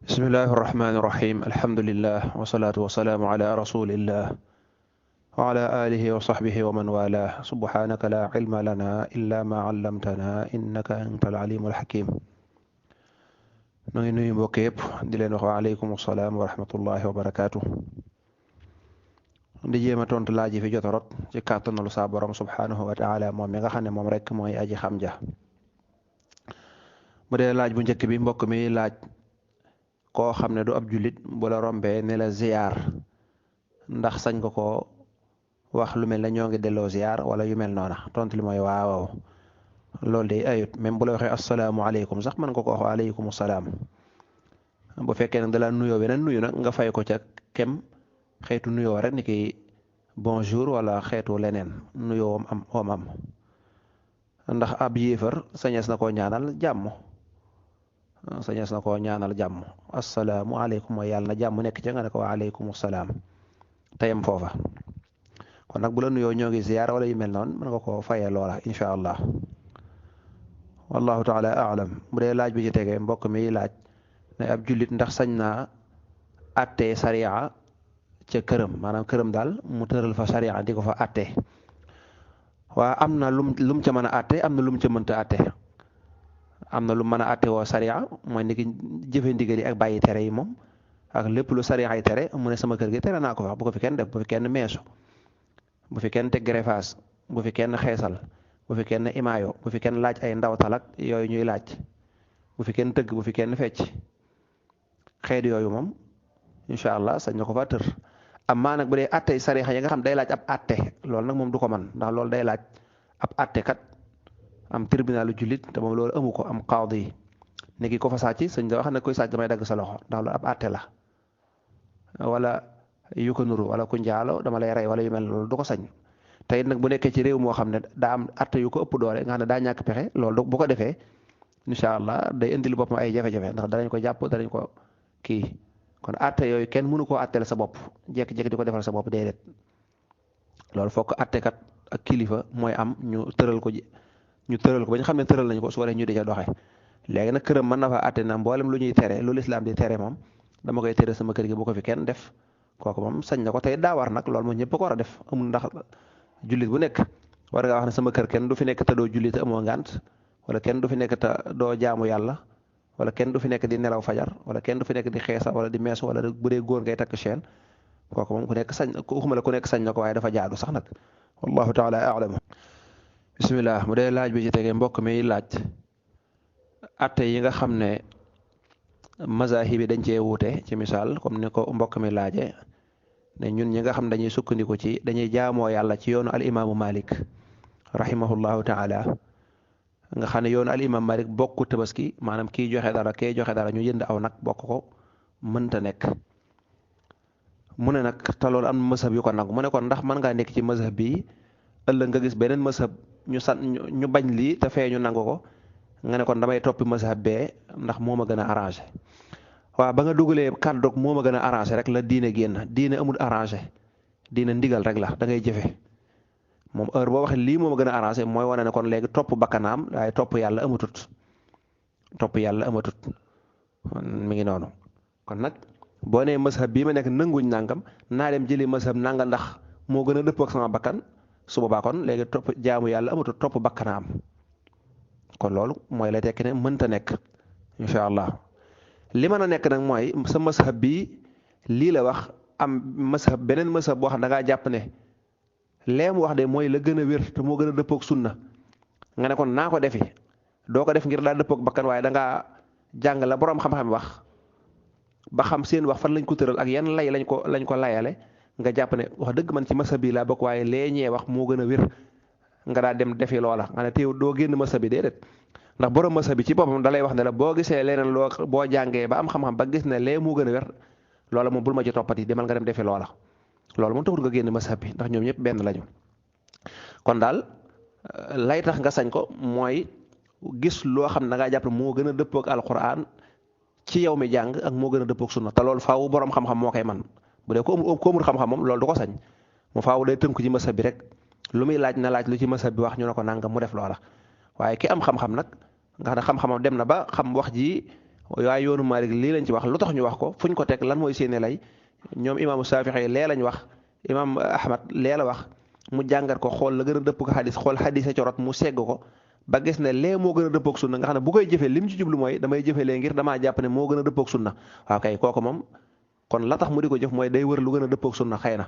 bismillahi irrahmani irrahim alhamdulillah wasalaatu wasalaamu ala rasulillah wa ala alihi wa sahbihi wa man wala subhanaka la ilma lana illa ma allamtana innaka anta alalim alhakim. Nu ngi nuyu mbokk yëpp di leen wax wa aleykum assalaam wa rahmatullahi wa barakaatu. di jéem a tontu laaj yi fi jot a rot ci kàttanalu saa borom subhanahu wa taala moom mi nga xam ne moom rek mooy aji xam ja. bu dee laaj bu njëkk bi mbokk mi laaj koo xam ne du ab jullit bu la rombee ne la ziyaar ndax sañ nga ko wax lu mel ne ñoo ngi delloo ziyaar wala yu mel noona tontu li mooy waaw loolu day ayut même bu la waxee asalaamualeykum sax mën nga ko wax waaleykum salaam. bu fekkee nag da la nuyoo beneen nuyu nag nga fay ko ca kem xeetu nuyoo rek ni ki bonjour wala xeetu leneen nuyoo am ndax ab yéefar sañees na koo ñaanal jàmm. sañees na koo ñaanal jàmm asalaamualeykum mooy yàlla na jàmm nekk ca nga ne ko wa aleykum salaam tayam foofa. kon nag bu la nuyoo ñoo ngi ziyaar wala yu mel noonu mën nga koo fayee loola incha allah wallahu taala alam. bu dee laaj bi ci tegee mbokk mi laaj ne ab jullit ndax sañ naa attee sariya ca këram maanaam këram daal mu tëral fa sariya di ko fa attee waa am na lum ca mën a atte am na lum ca mënta atte. am na lu mën a atte woo sariya mooy ni ki jëfe ndigal yi ak bàyyi tere yi moom ak lépp lu sariya yi tere mu ne sama kër gi tere naa ko wax bu ko fi kenn def bu fi kenn meesu bu fi kenn teg greffage bu fi kenn xeesal bu fi kenn imaayo bu fi kenn laaj ay ndawtal ak yooyu ñuy laaj bu fi kenn tëgg bu fi kenn fecc xeet yooyu moom incha allah sañ na ko fa tër. amaa nag bu dee atte sariya yi nga xam day laaj ab atte loolu nag moom du ko man ndax loolu day laaj ab atte kat am tribunalu jullit te moom loolu amu ko am qaadi yi niki ko fa sàcc sëñ da wax ne koy sàcc damay dagg sa loxo ndax loolu ab atte la wala yu ko nuru wala ku njaalo dama lay rey wala yu mel loolu du ko sañ. te it nag bu nekkee ci réew moo xam ne daa am atte yu ko ëpp doole nga xam ne daa ñàkk pexe loolu bu ko defee incha allah day indil boppam ay jafe-jafe ndax danañ ko jàpp danañ ko kii. kon atte yooyu kenn mënu koo atteel sa bopp jékki-jékki di ko defal sa bopp déedéet loolu fokk attekat ak kilifa mooy am ñu tëral ko ba ñu xam ne tëral nañ ko su ko def ñu di ca doxe léegi nag këram mën na fa atte na mboolem lu ñuy tere lu lislaam di tere moom dama koy tere sama kër gi bu ko fi kenn def kooku moom sañ na ko tey daa war nag loolu moom ñëpp ko war a def amul ndax jullit bu nekk war nga wax ne sama kër kenn du fi nekk te doo jullit te amoo ngànt wala kenn du fi nekk te doo jaamu yàlla wala kenn du fi nekk di nelaw fajar wala kenn du fi nekk di xeesa wala di meesu wala bu dee góor ngay takk chaîne kooku moom ku nekk sañ waxuma la ku nekk sañ na ko waaye dafa jaadu sax nag wallahu taala a'lam. bismillah mu dee laaj bi ci tegee mbokk mi laaj atte yi nga xam ne mazahib yi dañ cee wuute ci misaal comme ni ko mbokk mi laaje ne ñun ñi nga xam dañuy sukkandiku ci dañuy jaamoo yàlla ci yoonu al imaamu Malik rahimahullahu taala nga xam ne yoonu al imam Malik bokku tabaski maanaam kii joxe dara kee joxe dara ñu jënd aw nag bokk ko mënta nekk. mu ne nag te loolu am mazhab yu ko nangu mu ne kon ndax mën ngaa nekk ci mazhab bi ëllëg nga gis beneen mazhab ñu bañ lii te fee ñu nangu ko nga ne kon damay toppi mazhab bee ndax moo ma gën a arrangé. waaw ba nga dugalee kàddu moo ma gën a arrangé rek la diine génn diine amul arrangé diine ndigal rek la da ngay jëfe moom heure boo waxee lii moom a gën a arrangé mooy wane ne kon léegi topp bakkanaam waaye topp yàlla amatut mi ngi noonu. kon nag boo nee mazhab bii ma nekk nanguñ nangam naa dem jëli mazhab nanga ndax moo gën a dëppoo ak sama bakkan su boobaa kon léegi topp jaamu yàlla amatut topp bakkanaam kon loolu mooy lay tekki ne mënta nekk incha allah. li mën a nekk nag mooy sa mazhab bii lii la wax am mazhab beneen mazhab boo xam da ngaa jàpp ne lee mu wax de mooy la gën a wér te moo gën a dëppoog sunna nga ne kon naa ko defi doo ko def ngir daa dëppoog bakkan waaye da ngaa jàng la boroom xam-xam wax ba xam seen wax fan lañ ko tëral ak yan lay lañ ko layale nga jàpp ne wax dëgg man ci mazhab bi laa bokk waaye lee ñee wax moo gën a wér nga daa dem defi loola nga ne teew doo génn mazhab bi déedéet ndax borom mazhab bi ci boppam da lay wax ne la boo gisee leneen loo boo jàngee ba am xam-xam ba gis ne lee moo gën a wér loola moom bul ma ci toppati demal nga dem defi loola. loolu moom taxul nga génn mazhab bi ndax ñoom ñëpp benn lañu kon daal lay tax nga sañ ko mooy gis loo xam ne da ngaa jàpp moo gën a dëppoog alquran ci yow mi jàng ak moo gën a dëppoog sunna te loolu faaw borom xam-xam moo koy man bu dee ko amul xam-xam moom loolu du ko sañ mu faaw day tënku ci mazhab bi rek lu muy laaj na laaj lu ci mazhab bi wax ñu ne ko nangam mu def loola waaye ki am xam-xam nag nga xam ne xam-xamam dem na ba xam wax ji waaye yoonu Maalik lii lañ ci wax lu tax ñu wax ko fuñ ko teg lan mooy seeni lay ñoom imaamu Saafi'i lee lañ wax imaam Ahmad lee la wax mu jàngat ko xool la gën a dëpp ko xadis xool xadis a corot mu segg ko ba gis ne lee moo gën a dëppoog sunna nga xam ne bu koy jëfee lim ci jublu mooy damay jëfee lee ngir damaa jàpp ne moo gën a dëppoog sunna waaw kay kooku moom kon la tax mu di ko jëf mooy day wër lu gën a dëppoog sunna xëy na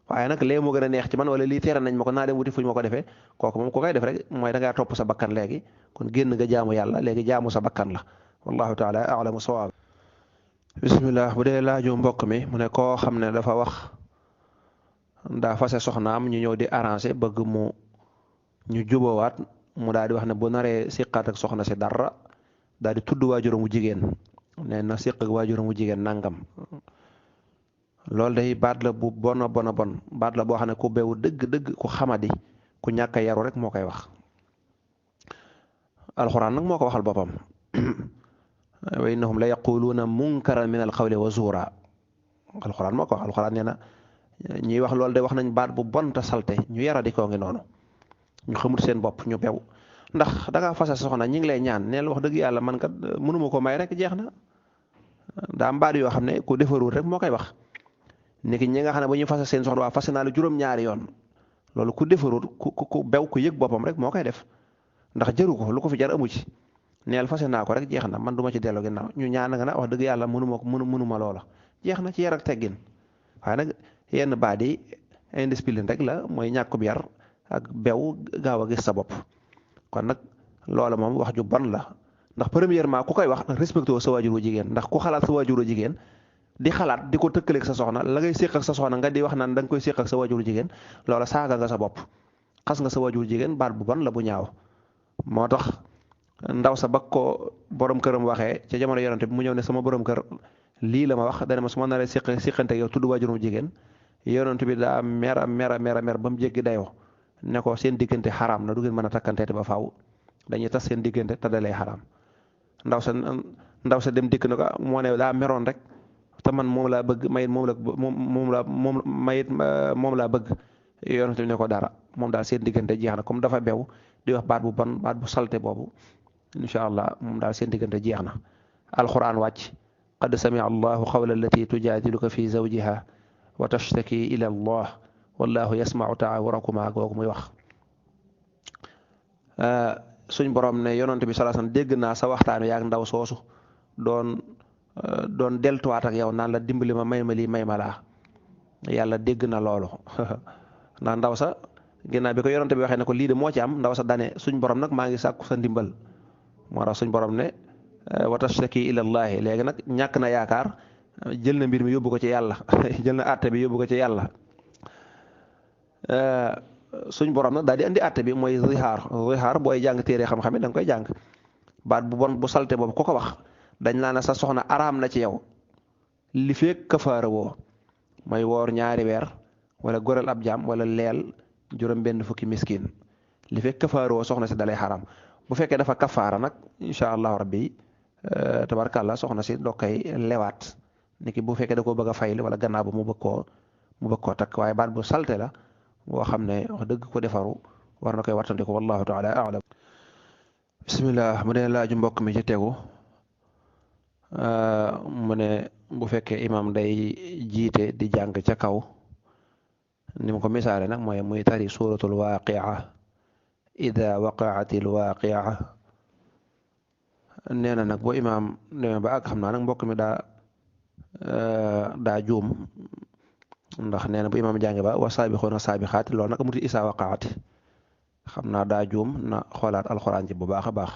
waaye nag lee moo gën a neex ci man wala lii tere nañ ma ko naa dem wuti fuñ ma ko defee kooku moom ku koy def rek mooy da ngaa topp sa bakkan léegi kon génn nga jaamu yàlla léegi jaamu sa bakkan la wallahu taala a'lamu sawaab bismillah bu dee laaju mbokk mi mu ne koo xam ne dafa wax daa fase soxnaam ñu ñëw di arrangé bëgg mu ñu jubowaat mu daal di wax ne bu naree siqaat ak soxna si dara daal di tudd waajuram wu jigéen ne na siq ak waajuram wu jigéen nangam loolu day baat la bu bon baat la boo xam ne ku bewu dëgg ku xamadi ku ñàkk a yaru rek moo koy wax alxuraan nag moo ko waxal boppam wa innahum la yaquluuna munkaran min alqawli wa zuura alxuraan moo ko wax alxuraan nee na ñuy wax loolu de wax nañ baat bu bon te salte ñu yaradi koo ngi noonu ñu xamul seen bopp ñu bew ndax da ngaa fase soxna ñi ngi lay ñaan neel wax dëgg yàlla man kat mënuma ko may rek jeex na daa am baat yoo xam ne ku defarul rek moo koy wax niki ñi nga xam ne bu ñuy fase seen soxna waa fase naa la juróom-ñaari yoon loolu ku defarul ku bew ku yëg boppam rek moo koy def ndax jëru ko lu ko fi jar amu ci neel fase naa ko rek jeex na man duma ci dellu ginnaaw ñu ñaan nga na wax dëgg yàlla mënuma loola jeex na ci yar ak teggin waaye nag yenn baat yi indiscipline rek la mooy ñàkkub yar ak bew gaaw a gis sa bopp kon nag loola moom wax ju bon la ndax premièrement ku koy wax respecté woo sa waajuru jigéen ndax ku xalaat sa waajuru jigéen di xalaat di ko tëkkaleeg sa soxna la ngay séq ak sa soxna nga di wax naan da nga koy séq ak sa waajuru jigéen loola saaga nga sa bopp xas nga sa waajuru jigéen baat bu bon la bu ñaaw moo tax ndaw sa bag ko borom këram waxee ca jamono yonante bi mu ñëw ne sama borom kër lii la ma wax dana ma su ma naree siqante yow tudd waajurum jigéen yonante bi daa mer ba mu jéggi dayoo ne ko seen diggante xaraam na du ngeen mën a takkanteete ba faaw dañuy tas seen diggante te dalee xaraam ndaw sa dem dikk na ko moo ne daa meroon rek te man moom laa bëgg mayit moom laa bëgg yonante bi ne ko dara moom daal seen diggante jeex na comme dafa bew di wax baat bu bon baat bu salte boobu incha allah moom daal seen diggante jeex na alquran wàcc qad samia allahu qawla allati tujadiluka fi zawjiha wa tashtaki ila allah wallahu yasmau taawurakuma googu muy wax suñ borom ne yonent bi sallallahu alayhi wasallam dégg naa sa waxtaan yaak ndaw soosu doon deltuwaat ak yow naan la dimbali ma may ma lii may ma laa yàlla dégg na loolu ndax ndaw sa ginnaaw bi ko yonent bi waxee ne ko lii de moo ci am ndaw sa dane suñ borom nag maa ngi sàkku sa ndimbal moo tax suñ borom ne wa tashtaki ila llahi léegi nag ñàkk na yaakaar jël na mbir mi yóbbu ko ci yàlla jël na àtte bi yóbbu ko ci yàlla suñ borom nag daal di andi àtte bi mooy zihaar booy jàng téere xam-xam yi da nga koy jàng baat bu bon bu salte boobu ko wax dañ laa ne sa soxna araam na ci yow li feek kafaara woo mooy woor ñaari weer wala goreel ab jaam wala leel juróom benn fukki miskin li feek kafaara woo soxna si dalay xaraam bu fekkee dafa kafaara nag incha allahu rabbi tabarkàllah soxna si doo koy lewaat niki bu fekkee da koo bëgg a fayli wala gannaaw ba mu bëgg koo takk waaye baat bu salte la boo xam ne wax dëgg ko defaru war na koy wattandiko wallahu taala a'lam bismillah mu ne laaju mbokk mi ci tegu mu ne bu fekkee imam day jiite di jàng ca kaw ni mu ko misaale nag mooy muy tari suratul waaqia ida waqaatil waaqia nee na nag bu imam demee ba ak xam naa nag mbokk mi daa juum ndax nee na bu imaam jànge ba wa saabixuuna saabixaati loolu nag amuti isaa waqaati xam naa daa juum na xoolaat alxuraan ci bu baax a baax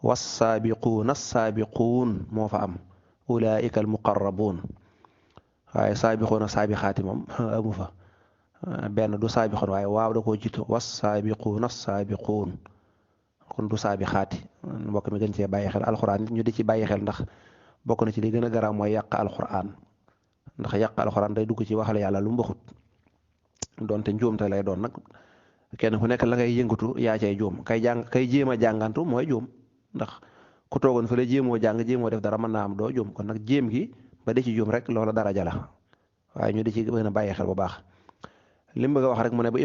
was saabiquuna saabiquun moo fa am ulaika al muqarrabuun waaye saabixuuna saabixaati moom amu fa benn du saabixuun waaye waaw da koo jiitu was saabiquuna saabiquun kon du saabixaati mbokk mi gën cee bàyyi xel alxuraan ñu di ci bàyyi xel ndax bokk na ci li gën a garaaw mooy yàq alxuraan ndax yàq alxuraan day dugg ci waxale yàlla lu mu waxut doonte njuumte lay doon nag kenn ku nekk la ngay yëngatu yaa cay juum kay jéem a jàngantu mooy juum ndax ku toogoon fa la jéemoo jéemoo def dara mën naa am doo juum kon nag jéem gi ba di ci juum rek loola daraja la waaye ñu di ci gën a bàyyi xel bu baax li mu bëgg a wax rek mu ne bu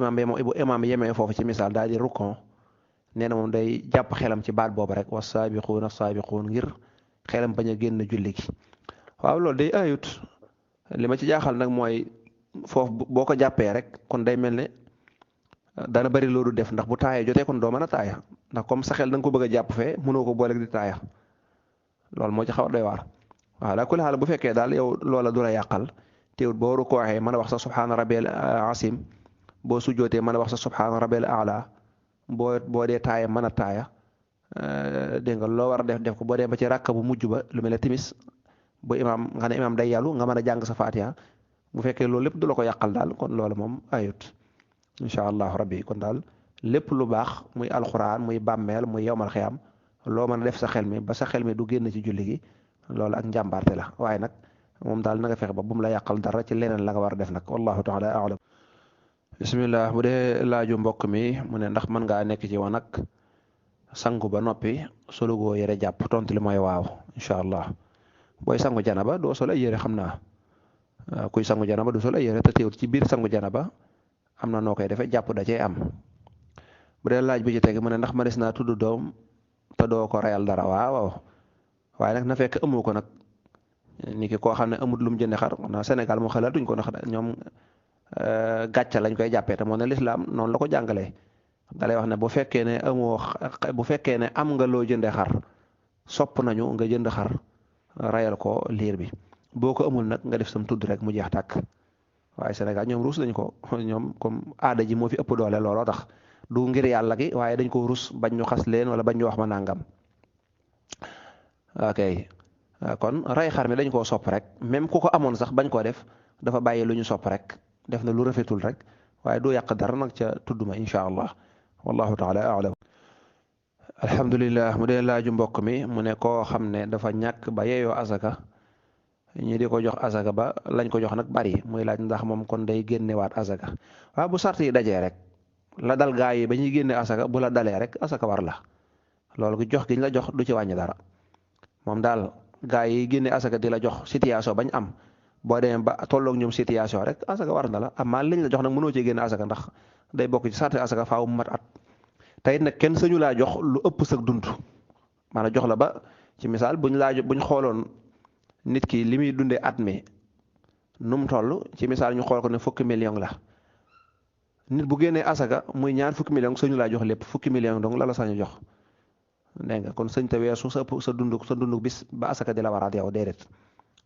imaam yemee foofu ci misaal daal di rukkon nee na moom day jàpp xelam ci baat boobu rek wa saabiquuna saabiquun ngir xelam bañ a génn julli gi waaw loolu day ayut li ma ci jaaxal nag mooy foofu boo ko jàppee rek kon day mel ne dana bari loolu def ndax bu taaya jotee kon doo mën a taaya ndax comme sa xel da nga ko bëgg a jàpp fee mënoo ko booleeg di taaya loolu moo ci xaw a doy waar waaw la kulli xaal bu fekkee daal yow loola du la yàqal teewut boo waru ko waxee mën a wax sa subhaana rabbil asim boo sujjootee mën a wax sa subhaana rabbil aala boo dee taaya mën a taaya dégg nga loo war a def ko boo dee ba ci ràkka bu mujj ba lu mel ne timis bu imaam nga ne imaam day yàllu nga mën a jàng sa faatiha bu fekkee loolu lépp du la ko yàqal daal kon loolu moom ayut incha allahu rabbi kon daal lépp lu baax muy alxuraan muy bàmmeel muy yowmal xiyam loo mën a def sa xel mi ba sa xel mi du génn ci julli gi loolu ak njàmbaarte la waaye nag moom daal na nga fexe ba bu mu la yàqal dara ci leneen la nga war a def nag wallahu taala alam bismillah bu dee laaju mbokk mi mu ne ndax mën ngaa nekk ci wanag sangu ba noppi solugoo yére jàpp tontu li mooy waaw incha allah booy sangu janaba doo sol ay yére xam naa kuy sangu janaba du sol ay yére te teewut ci biir sangu janaba am na noo koy defee jàpp da cee am bu dee laaj bi ci teg mu ne ndax ma des naa tudd doom te doo ko reyal dara waaw waaye nag na fekk amoo ko nag ni ki koo xam ne amut lu mu jënde xar na Sénégal moo xalaatuñ ko ndax ñoom gàcca lañ koy jàppee te moo ne lislaam noonu la ko jàngalee dalay wax ne bu fekkee ne bu fekkee ne am nga loo jënde xar sopp nañu nga jënd xar rayal ko liir bi boo ko amul nag nga def sam tudd rek mu jeex tàkk waaye Sénégal ñoom ruus nañ ko ñoom comme aada ji moo fi ëpp doole looloo tax du ngir yàlla gi waaye dañ ko rus bañ ñu xas leen wala bañ ñu wax ma nangam ok kon ray xar mi dañ koo sopp rek même ku ko amoon sax bañ koo def dafa bàyyi lu ñu sopp rek def na lu rafetul rek waaye du yàq dara nag ca tudd ma incha allah wallahu taala alam alhamdulillah mu dee laaju mbokk mi mu ne koo xam ne dafa ñàkk ba yeeyoo asaka ñi di ko jox asaka ba lañ ko jox nag bari muy laaj ndax moom kon day génnewaat asaka waaw bu sart yi dajee rek la dal gaa yi ba ñuy génne asaka bu la dalee rek asaka war la loolu gi jox giñ la jox du ci wàññi dara moom daal gaa yi génne asaka di la jox situation bañ am boo demee ba tolloog ñoom situation rek asaka war na la amaa liñ la jox nag mënoo cee génne asaka ndax day bokk ci sart asaka faaw mu mat at tey nag kenn sañu laa jox lu ëpp sag dund maanaam jox la ba ci misaal buñ xooloon nit ki li muy dundee at mi nu mu toll ci misaal ñu xool ko ne fukki million la nit bu génnee asaka muy ñaar fukki million sañu laa jox lépp fukki million donc la sañu jox dégg nga kon sëñ te weesu sa dunduk bis ba asaka di la waraat yow déedéet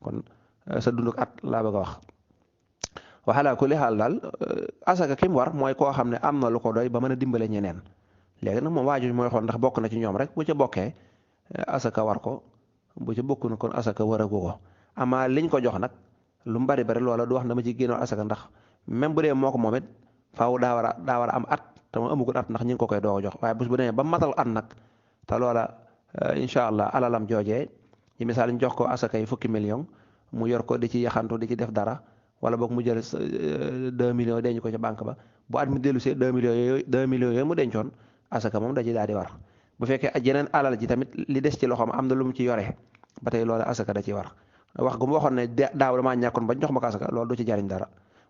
kon sa dunduk at laa bëgg a wax waxalaa ku li xaal daal asaka ki mu war mooy koo xam ne am na lu ko doy ba mën a dimbale ñeneen léegi nag moom waaju mooy xool ndax bokk na ci ñoom rek bu ca bokkee asaka war ko bu ci bokku na kon asaka waragu ko amaa liñ ko jox nag lu mu bari loola du wax na ma ci génnoon asaka ndax même bu dee moo ko moom it faaw daa war a am at te mu amugul at ndax ñi ngi ko koy doo jox waaye bés bu demee ba matal at nag te loola incha allah alalam joojee ci misaal ñu jox ko asaka yi fukki million mu yor ko di ci yaxantu di ci def dara wala boog mu jël 2 millions denc ko ca banque ba bu at mi dellu see 2 millions yooyu mu dencoon asaka moom da ci daal di war bu fekkee jeneen alal ji tamit li des ci loxoom am na lu mu ci yore ba tey loola asaka da ci war wax gu mu waxoon ne daaw damaa ñàkkoon bañ jox ma ko asaka loolu du ci jariñ dara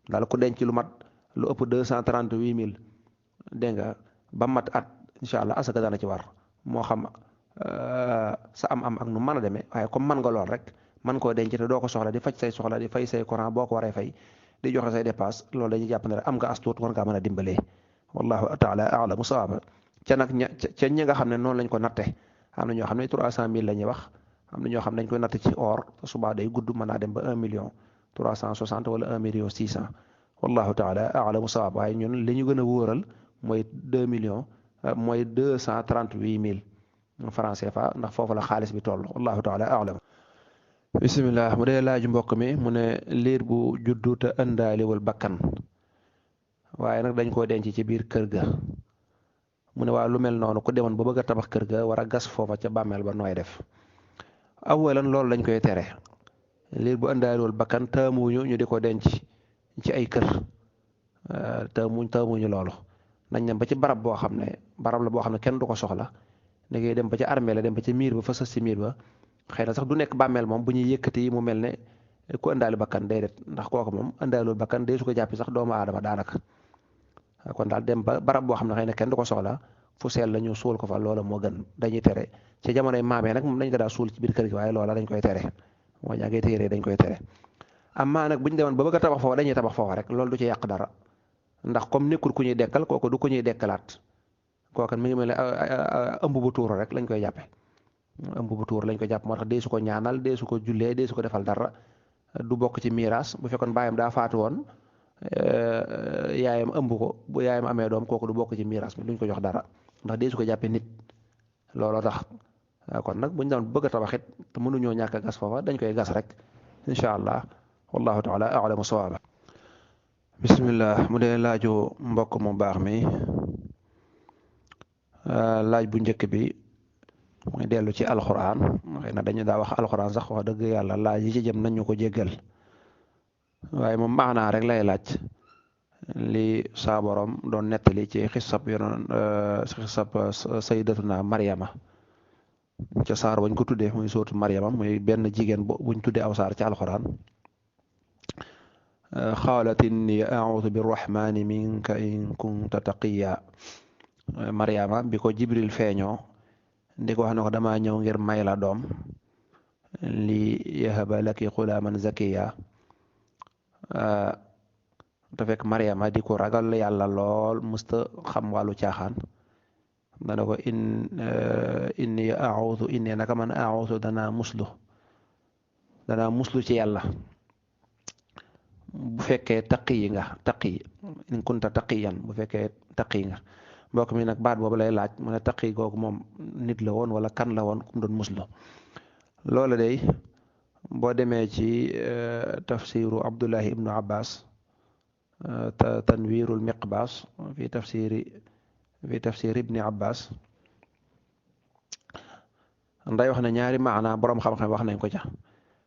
daal ku denc lu mat lu ëpp 238 000 dégg nga ba mat at incha allah asaka dana ci war moo xam sa am ak nu mën a demee waaye comme man nga lool rek man koo denc te doo ko soxla di faj say soxla di fay say courant boo ko waree fay di joxe say dépasse loolu dañuy jàpp ne rek am nga as tuut war ngaa mën a dimbalee wallahu taala alamu sawaaba ca nag ca ñi nga xam ne noonu lañ ko natte am na ñoo xam ne 300 000 la ñuy wax am na ñoo xam ne dañ koy natt ci or subaa day gudd mën naa dem ba 1 million 360 wala 1 million 600 wallahu taala alamu sawaab waaye ñun li ñu gën a wóoral mooy 2 millions mooy 238 000 francs CFA ndax foofu la xaalis bi toll wallahu taala alam bisimilah mu dee laaju mbokk mi mu ne liir bu juddu te ëndaaliwul bakkan waaye nag dañ koo denc ci biir kër ga mu ne waa lu mel noonu ku demoon ba bëgg a tabax kër ga war a gas foofa ca bàmmeel ba nooy def awalan loolu lañ koy tere liir bu ëndaaliwul bakkan taamuñu ñu di ko denc ci ay kër taamuñu loolu nañ dem ba ci barab boo xam ne barab la boo xam ne kenn du ko soxla da ngay dem ba ci armée la dem ba ci miir ba fa sës ci miir ba xëy na sax du nekk bàmmeel moom bu ñuy yëkkati mu mel ne ku ëndaali bakkan déedéet ndax kooku moom ëndaalul bakkan dee su ko jàppi sax doomu aadama daanaka kon daal dem ba barab boo xam ne xëy na kenn du ko soxla fu sell la ñu suul ko fa loola moo gën dañuy tere ci jamonoy maamee nag moom dañ ko daa suul ci biir kër gi waaye loola dañ koy tere moo jàngee téere dañ koy tere amaa nag bu ñu demoon ba bëgg a tabax foofa dañuy tabax foofa rek loolu du ci yàq dara ndax comme nekkul ku ñuy dekkal kooku du ku ñuy dekkalaat kooku mi ngi mel ne ëmb bu tuur rek lañ koy jàppe ëmb bu tuur lañ koy jàpp moo tax dee su ko ñaanal dee su ko jullee dee su ko defal dara du bokk ci miiras bu fekkoon baayam daa faatu woon yaayam ëmb ko bu yaayam amee doom kooku du bokk ci miiras bi duñ ko jox dara ndax dee su ko jàppee nit looloo tax kon nag buñ doon bëgg a tabaxit te mënuñoo ñàkk a gas foofa dañ koy gas rek incha allah wallahu taala a'lamu sawaaba bismillah mu dee laaju mbokk mu baax mi laaj bu njëkk bi muy dellu ci alxuraan xëy na dañu daa wax alxuraan sax wax dëgg yàlla laaj yi ci jëm nañ ñu ko jéggal waaye moom maanaa rek lay laaj li saa borom doon nettali ci xisab sayyidatuna Maryama ca saar bañ ko tuddee muy sootu Maryama muy benn jigéen buñ tuddee aw saar ci alxuraan xaalat inni a'uudu birrahmani minka in kunta taqiya Maryama bi ko Jibril feeñoo ndi ko wax ne ko dama ñëw ngir may la doom li yahaba laki xulaaman zakiya te fekk Maryama di ko ragal yàlla lool musta xam wàllu caaxaan dana ko inni naka man a'uudu danaa muslu ci yàlla bu fekkee taqi nga in kunta taqiyan bu fekkee taqi nga mbokk mi nag baat boobu lay laaj mu ne taqi googu moom nit la woon wala kan la woon kum doon muslu loola day boo demee ci tafsiru Abdullahi ibnu Abbas tanwirul miqbas fi tafsir ibni Abbas nday wax ne ñaari maana boroom xam-xam wax nañ ko ca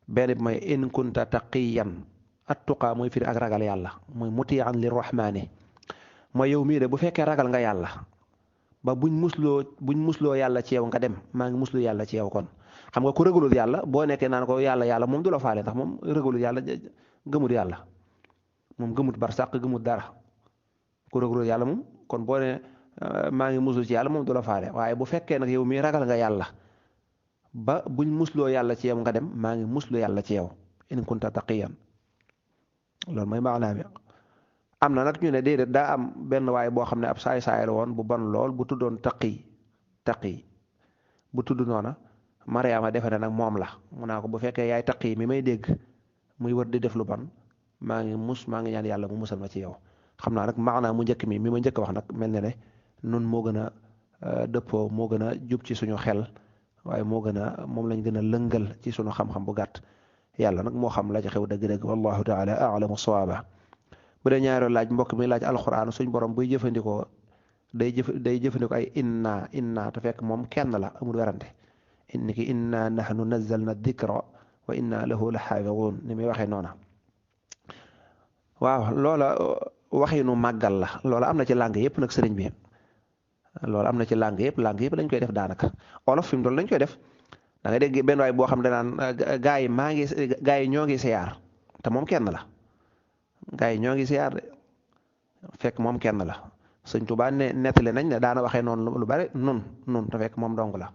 benn bi mooy in kunta taqiyan attuqaa mooy firi ak ragal yàlla mooy mutiyan lirrahmani mooy yow mii de bu fekkee ragal nga yàlla ba buñ musloo yàlla ci yow nga dem maa ngi muslu yàlla ci yow kon xam nga ku ragalul yàlla boo nekkee naan ko yàlla moom du la faale ndax moom ragalul yàlla gëmut yàlla moom gëmut barsàq gëmut dara ku ragalul yàlla moom kon boo ne maa ngi muslu ci yàlla moom du la faale waaye bu fekkee nag yow mii ragal nga yàlla ba buñ musloo yàlla ci yow nga dem maa ngi muslu yàlla ci yow in kunta taqiyan loolu mooy maanaa bi am na nag ñu ne déedéet daa am benn waay boo xam ne ab saay-saay la woon bu bon lool bu tuddoon taqi bu tudd noona Mariama defe ne nag moom la mu naa ko bu fekkee yaay taqi mi may dégg muy wër di def lu bon maa ngi ñaan yàlla mu musal ma ci yow xam naa nag maanaa mu njëkk mi ma njëkk wax nag mel ne nun moo gën a dëppoo moo gën a jub ci suñu xel waaye moom lañ gën a lëngal ci suñu xam-xam bu gàtt yàlla nag moo xam la ci xew dëgg-dëgg wallahu taala a'lamu sawaaba bu dee ñaareel laaj mbokk mi laaj alxuraan suñ borom buy jëfandikoo day jëfandikoo ay inna te fekk moom kenn la amul werante inna nahnu nazzalna dikra wa inna lahu la xaafizuun ni muy waxee noona waaw loola waxinu màggal la loola am na ci langue yëpp nag sëriñ bi loola am na ci langue yëpp dañ koy def daanaka olof fi mu doon lañ koy def da ngay dégg benn waay boo xam ne naan gaa yi ñoo ngi siyaar te moom kenn la gaa yi ñoo ngi siyaar de fekk moom kenn la sëñ Tuubaa nettali nañ ne daana waxee noonu lu bari nun te fekk moom dong la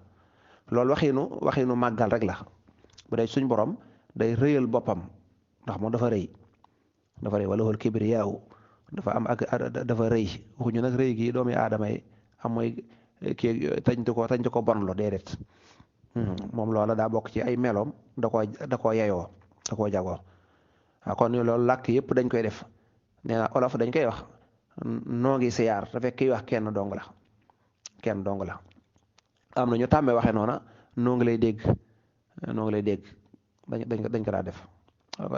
loolu waxinu màggal rek la bu dee suñ borom day rëyal boppam ndax moom dafa rëy wala wal kibriyaaw dafa am dafa rëy waxuñu nag rëy gi doomi aadama yi am mooy kii tañ ko bon lo déedéet moom loola daa bokk ci ay meloom da koo yeyoo da koo jagoo waaw kon loolu làkk yëpp dañ koy def nee na olof dañ koy wax noo ngi siyaar te fekk kiy wax kenn dong la am na ñu tàmmee waxee noona noo ngi lay dégg dañ ko daa def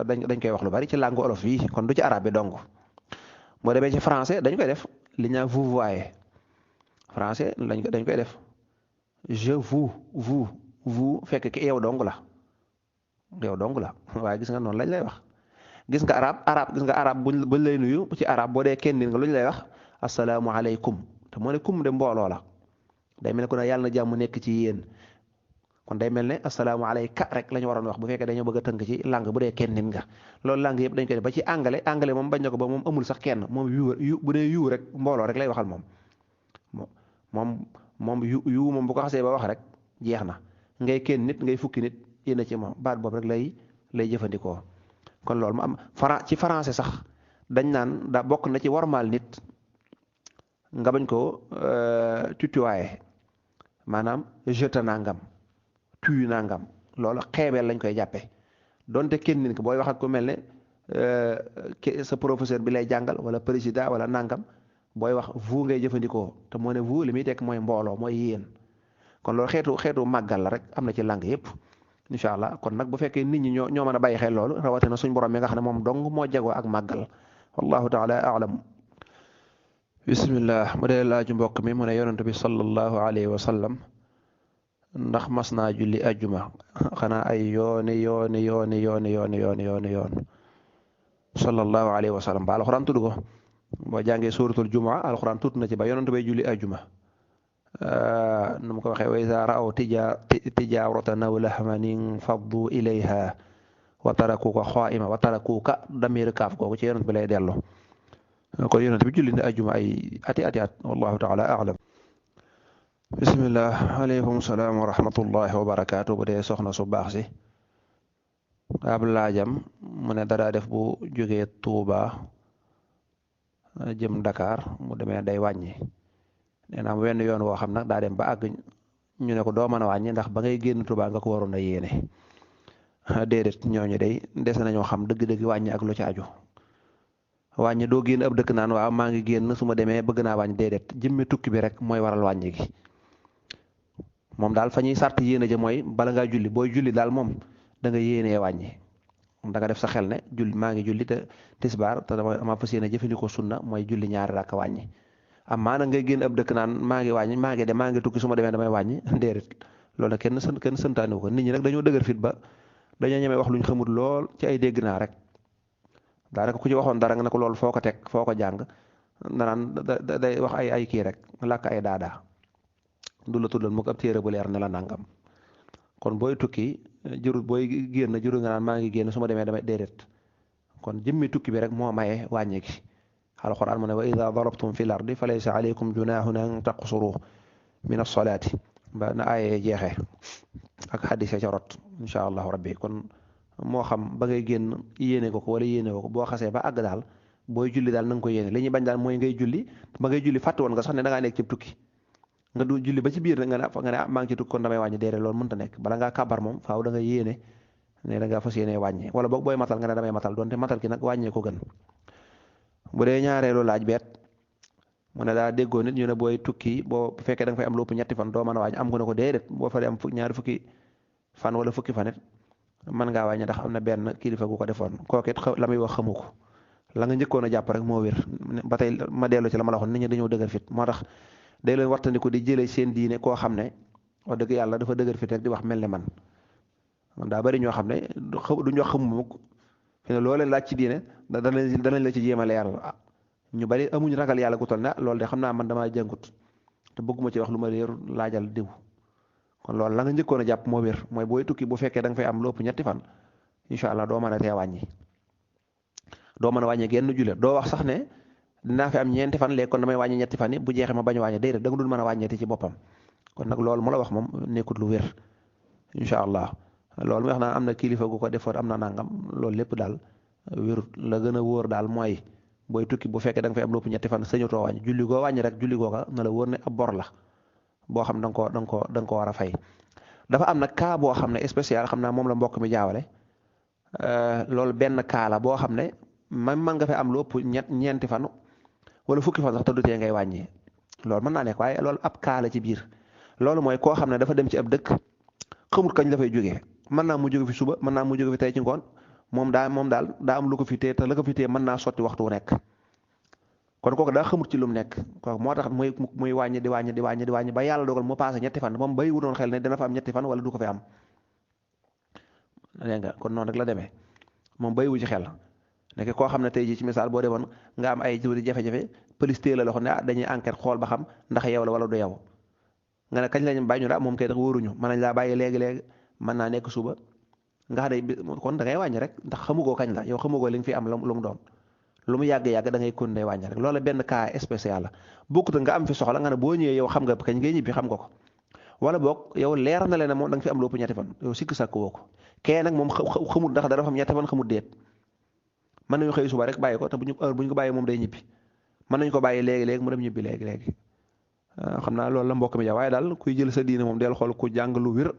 dañ koy wax lu bari ci langue olof yi kon du ci arabe bi dong boo demee ci français dañ koy def li ñu naan vous voyez français dañ koy def je vous fekk ki yow dong la waaye gis nga noonu lañ lay wax gis nga arab buñ lay nuyu ci arab boo dee kenn nit nga lu ñu lay wax asalaamualeykum te moo ne kum de mbooloo la day mel ne ku ne yàlla na jàmm nekk ci yéen kon day mel ne asalaamualeyka rek la ñu waroon wax bu fekkee dañoo bëgg a tënk ci langue bu dee kenn nit nga loolu langue yëpp dañ koy def ba ci anglais moom bañ na ko ba moom amul sax kenn moom yu bu dee yu rek mbooloo rek lay waxal moom moom yu moom bu ko xasee ba wax rek jeex na ngay kenn nit ngay fukki nit yéen ci moom baat boobu rek lay jëfandikoo. kon loolu mu am ci français sax dañ naan da bokk na ci warmaal nit nga bañ ko tutoyer maanaam jeta nangam tuy nangam loolu xeebeel lañ koy jàppe donte kenn nit ko booy wax ak ku mel ne sa professeur bi lay jàngal wala président wala nangam booy wax vous ngay jëfandikoo te moo ne vous li muy tekk mooy mbooloo mooy yéen kon loolu xeetu màggal la rek am na ci langue yëpp incha allah. kon nag bu fekkee nit ñi ñoo mën a bàyyi xel loolu rawatina suñ borom mi nga xam ne moom dong moo jagoo ak màggal wallahu taala alam. bismillah mu dee laaju mbokk mi mu ne yonent bi sallallahu alayhi wa sallam ndax mas naa julli ajjuma xanaa ay yooni yoon sallallahu alayhi wa sallam ba alxuraan tudd ko boo jàngee suuratul jumaa alxuraan tudd na ci ba yonent bay julli ajjuma nu mu ko waxee wa izaa ra'aw tijaaratan aw lahman infaddu ilayha wa tarakuuka qaa'ima wa tarakuuka damir kaaf googu ci yonent bi lay dellu kon yonent bi julli na ajjuma ay ati at wallahu taala a'lam. bismillah aleykum salaam wa rahmatullahi wa barakaatu. bu dee soxna su baax si ab laajam mu ne dadaa def bu jógee Tuuba jëm Dakar mu demee day wàññi nee na am wenn yoon woo xam nag daa dem ba àgg ñu ne ko doo mën a wàññi ndax ba ngay génn Tuuba nga ko waroon a yéene déedéet ñooñu day des nañoo xam dëgg-dëgg wàññi ak lu ci aju. wàññi doo génn ab dëkk naan waaw maa ngi génn su ma demee bëgg naa wàññi déedéet jëmmi tukki bi rek mooy waral wàññi gi moom daal fa ñuy sart yéene ja mooy bala ngaa julli booy julli daal moom da nga yéenee wàññi da nga def sa xel ne julli maa ngi julli te tisbaar te dama fas yéene jëfandikoo sunna mooy julli ñaari rakk wàññi am maana ngay génn ab dëkk naan maa ngi wàññi maa ngi tukki su ma demee damay wàññi déedéet loolu nag kenn sëntaane ko nit ñi nag dañoo dëgër fit ba dañoo ñemee wax luñ xamul lool ci ay dégg naa rek daanaka ku ci waxoon dara nga ne ko loolu foo ko teg foo ko jàng naan day wax ay kii rek làkk ay daadaa du la tuddal mu ko ab téere bu leer ne la nangam kon booy tukki booy génn juru nga naan maa ngi génn su ma demee damay déedéet kon jëmmi tukki bi rek moo maye wàññi gi alxuraan mu ne wa ida darabtum fi l ardi fa laysa alaykum junahun an taqsuru min as-salaati ba na aayee jeexee ak xadise ca rot incha allahu rabbi kon moo xam ba ngay génn yéene ko wala yéene ko boo xasee ba àgg daal booy julli daal na nga ko yéene li ñuy bañ daal mooy ngay julli ba ngay julli fàtte woon nga sax ne da ngaa nekk ci tukki nga du julli ba ci biir nga ne maa ngi ci tukki kon damay wàññi déedéet loolu mënta nekk bala ngaa kàbbar moom faaw da nga yéene ne da ngaa fas yéene wàññi wala boog booy matal nga ne damay matal donte matal ki nag wàññee ko gën. bu dee ñaareelu laaj beet mu ne daa déggoo nit ñu ne booy tukki bu fekkee da nga fay am lu ëpp ñetti fan doo mën a wàññi am ko ne ko déedéet boo fa am ñaari fukki fan wala fukki fan it mën ngaa wàññi ndax am na benn kilifa gu ko defoon kooku it la muy wax xamu ko la nga njëkkoon a jàpp rek moo wér ba tey ma dellu ci la ma la waxoon nit ñi dañoo dëgër fit moo tax day leen wartandiku di jëlee seen diine koo xam ne wax dëgg yàlla dafa dëgër fit rek di wax mel ne man daa bari ñoo xam ne duñ wax xamu mukk fi ne loo leen laaj ci diine danañ la ci jéem a leeral ñu bari amuñ ragal yàlla gu toll ne loolu de xam naa man damaa jàngut te bëgguma ci wax lu ma leeru laajal diw kon loolu la nga njëkkoon a jàpp moo wér mooy booy tukki bu fekkee da nga fay am lu ëpp ñetti fan incha allah doo mën a tee wàññi doo mën a wàññi genn jullit doo wax sax ne dinaa fi am ñeenti fan léegi kon damay wàññi ñetti fan yi bu jeexee ma bañ a wàññi déedéet da nga dul mën a wàññeeti ci boppam kon nag loolu mu la wax moom nekkut lu wér incha allah loolu mi wax naa am na kilifa gu ko defoon am na nangam loolu lépp daal wérut la gën a wóor daal mooy booy tukki bu fekkee da nga fay am lu ëpp ñetti fan sañutoo wàññi julli goo wàññi rek julli googa na la wóor ne ab bor la boo xam da nga ko war a fay. dafa am nag cas boo xam ne spécial xam naa moom la mbokk mi jaawale loolu benn cas la boo xam ne man nga fa am lu ëpp ñeenti fan wala fukki fan sax te du tee ngay wàññi loolu mën naa nekk waaye loolu ab cas la ci biir loolu mooy koo xam ne dafa dem ci ab dëkk xamut kañ la fay jógee mën naa mu jóge fi suba mën naa mu jóge fi tey ci ngoon moom daal daa am lu ko fi téye te la ko fi téye mën naa sotti waxtu wu nekk kon kooku daa xamut ci lu mu nekk kooku moo tax muy wàññi di wàññi ba yàlla dogal mu passé ñetti fan moom bay wutoon xel ne dina fa am ñetti fan wala du ko fi am dégg nga kon noonu rek la demee moom bay wu ci xel nekk koo xam ne tey jii ci misaal boo demoon nga am ay tuuti jafe-jafe police téye la loxo ne dañuy enquête xool ba xam ndax yow la wala du yow nga ne kañ lañ bàyyi ñu moom kay tax wóoruñu mën nañ laa bàyyi léegi mën naa nekk suba nga xam ne kon da ngay wàññi rek ndax xamugoo kañ la yow xamugoo li nga fi am lu mu doon lu mu yàgg-yàgg da ngay continuer wàññi rek loolu benn cas spécial la bokkut nga am fi soxla nga ne boo ñëwee yow xam nga kañ ngay ñibbi xam nga ko wala boog yow leer na leen ne moom da nga fi am lu ëpp ñetti fan yow sikk sàkk woo ko kee nag moom xamul ndax dara fa am ñetti fan xamul déet mën nañu xëy suba rek bàyyi ko te bu ñu ko bàyyi moom day ñibbi mën nañu ko bàyyi léegi-léegi mu dem ñibbi léegi-léegi xam naa loolu la mbokk mi ja waaye daal kuy jël sa diine moom del xool ku jàng lu wér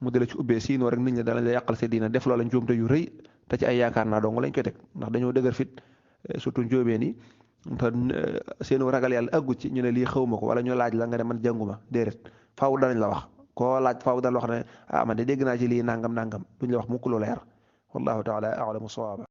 mu dala ci ubbee siinoo rek nit ñi dala la yàqal sa diine def loola njuumte yu rëy te ci ay yaakaar naa dong lañ koy teg ndax dañoo dëgër fit surtout njóobeen yi te seenu ragal yàlla àggu ci ñu ne lii xawma ko wala ñu laaj la nga ne man jànguma déedéet faaw danañ la wax koo laaj faaw dana wax ne man de dégg naa ci lii nangam duñ la wax mukk lu leer wallahu taala a'lamu sawaaba